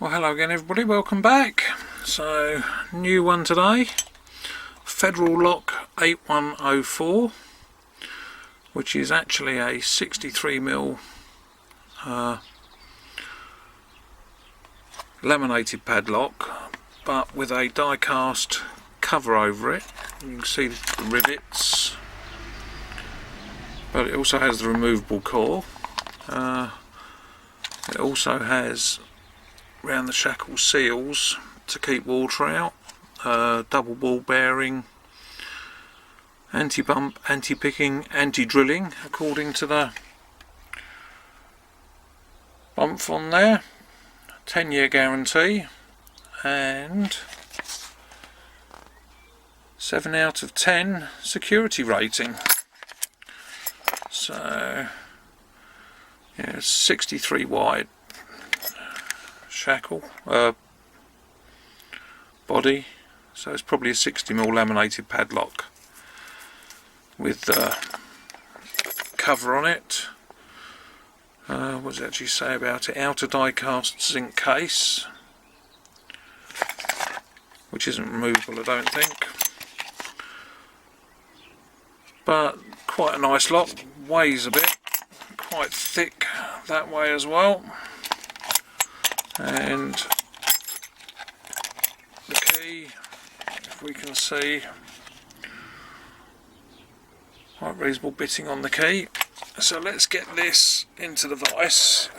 Well, hello again everybody, welcome back. So, new one today, Federal Lock 8104, which is actually a 63mm laminated padlock, but with a die cast cover over it. You can see the rivets, but it also has the removable core. It also has around the shackle seals to keep water out, double ball bearing, anti-bump, anti-picking, anti-drilling according to the bump on there, 10-year guarantee, and 7 out of 10 security rating. So yeah, 63 wide shackle body, so it's probably a 60mm laminated padlock with the cover on it. What does it actually say about it? Outer die cast zinc case, which isn't removable I don't think, but quite a nice lock, weighs a bit, quite thick that way as well. And the key, if we can see, quite reasonable bitting on the key. So let's get this into the vise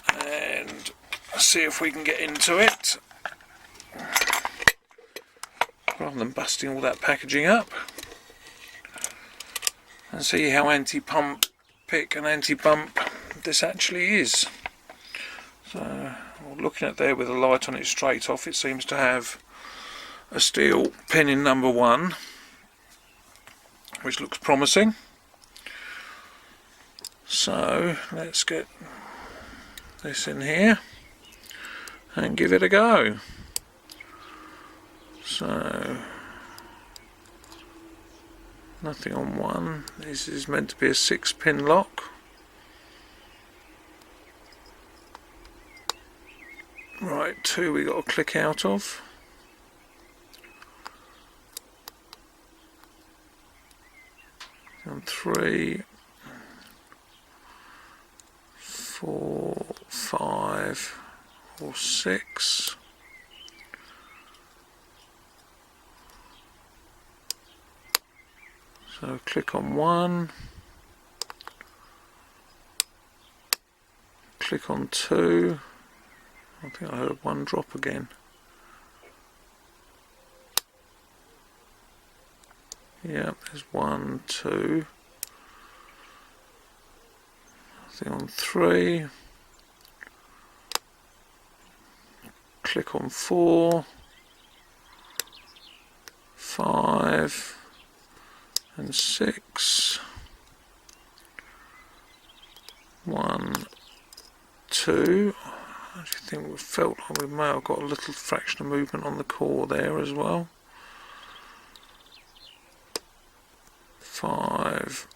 and see if we can get into it, rather than busting all that packaging up, and see how anti-pump pick and anti-bump this actually is. So, looking at there with the light on it straight off, it seems to have a steel pin in number 1, which looks promising. So let's get this in here and give it a go. So nothing on 1. This is meant to be a 6-pin lock. Right, 2 we got to click out of. And 3, 4, 5 or 6. So click on 1, click on 2. I think I heard 1 drop again. Yeah, there's 1, 2. Nothing on 3. Click on 4, 5 and 6. 1, 2. I actually think we felt like we may have got a little fraction of movement on the core there as well. 5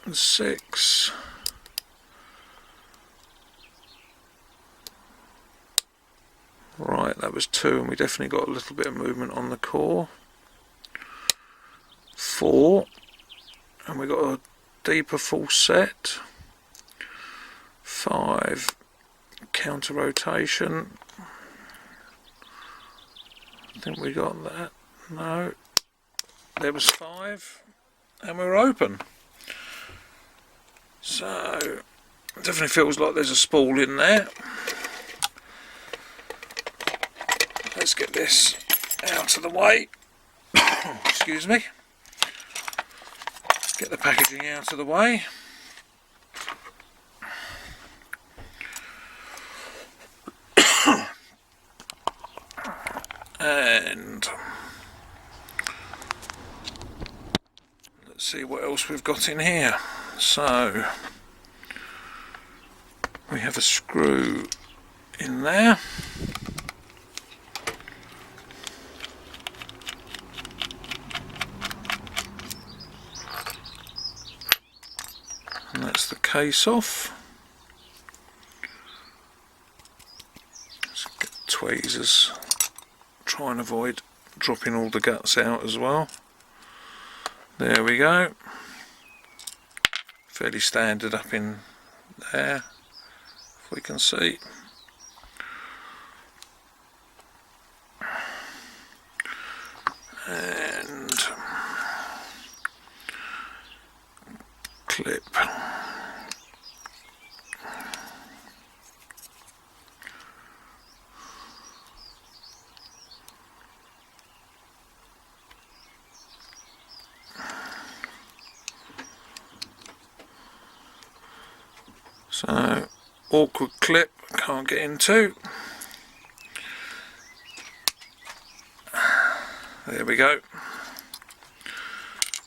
and 6. Right, that was 2, and we definitely got a little bit of movement on the core. 4, and we got a deeper full set. 5, counter rotation. I think we got that. No, there was 5, and we're open. So it definitely feels like there's a spool in there. Let's get this out of the way. Excuse me. Get the packaging out of the way. And let's see what else we've got in here. So we have a screw in there. And that's the case off. tweezers. Try and avoid dropping all the guts out as well. There we go. Fairly standard up in there, if we can see. And clip. So, awkward clip, can't get into. There we go.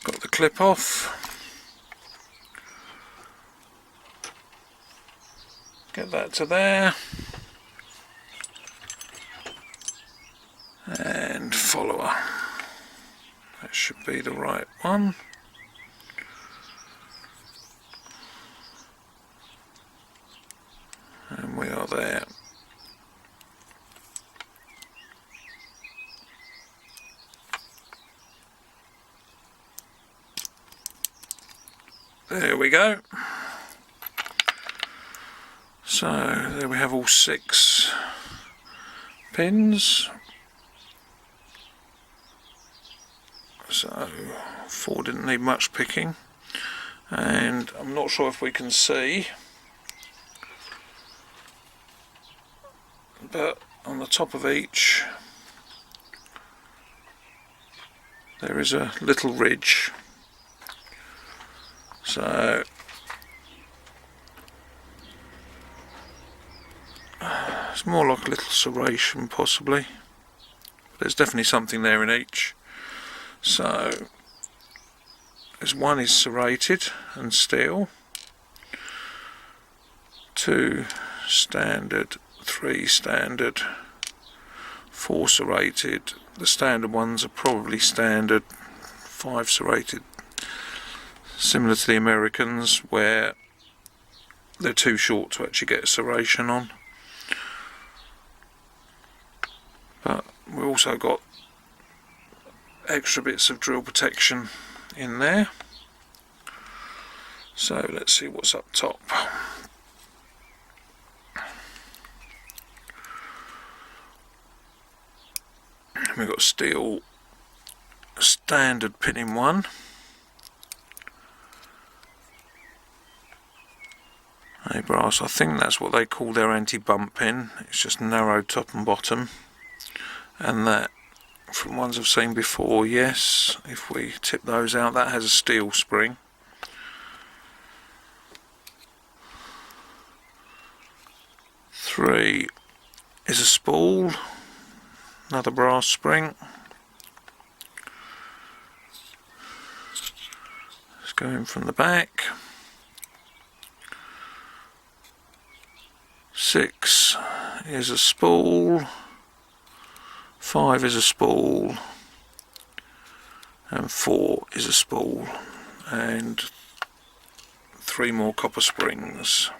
Got the clip off. Get that to there. And follower. That should be the right one. And we are there. There we go. So there we have all 6 pins. So 4 didn't need much picking, and I'm not sure if we can see, but on the top of each there is a little ridge. So it's more like a little serration possibly, but there's definitely something there in each. So as one is serrated and steel, 2 standard, 3 standard, 4 serrated. The standard ones are probably standard, 5 serrated, similar to the Americans where they're too short to actually get a serration on. But we also got extra bits of drill protection in there. So let's see what's up top. We've got steel standard pinning one. A brass, I think that's what they call their anti-bump pin. It's just narrow top and bottom. And that, from ones I've seen before, yes, if we tip those out, that has a steel spring. Three is a spool, another brass spring. Let's go in from the back. 6 is a spool, 5 is a spool, and 4 is a spool, and 3 more copper springs.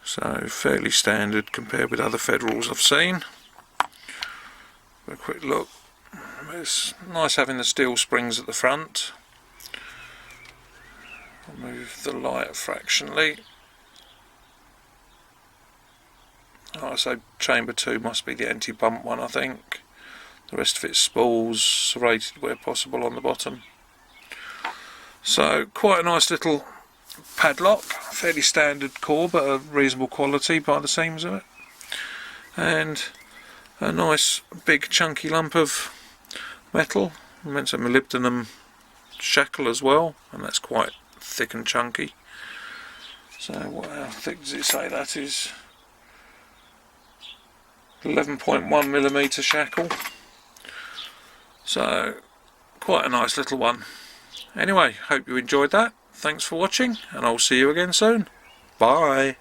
So fairly standard compared with other Federals I've seen. Have a quick look. It's nice having the steel springs at the front. I'll move the light fractionally. Oh, so chamber 2 must be the anti-bump one, I think. The rest of it's spools, serrated where possible on the bottom. So quite a nice little padlock, fairly standard core but a reasonable quality by the seams of it. And a nice big chunky lump of metal. I meant some molybdenum shackle as well, and that's quite thick and chunky. So how thick does it say that is? 11.1mm shackle. So quite a nice little one. Anyway, hope you enjoyed that. Thanks for watching, and I'll see you again soon. Bye.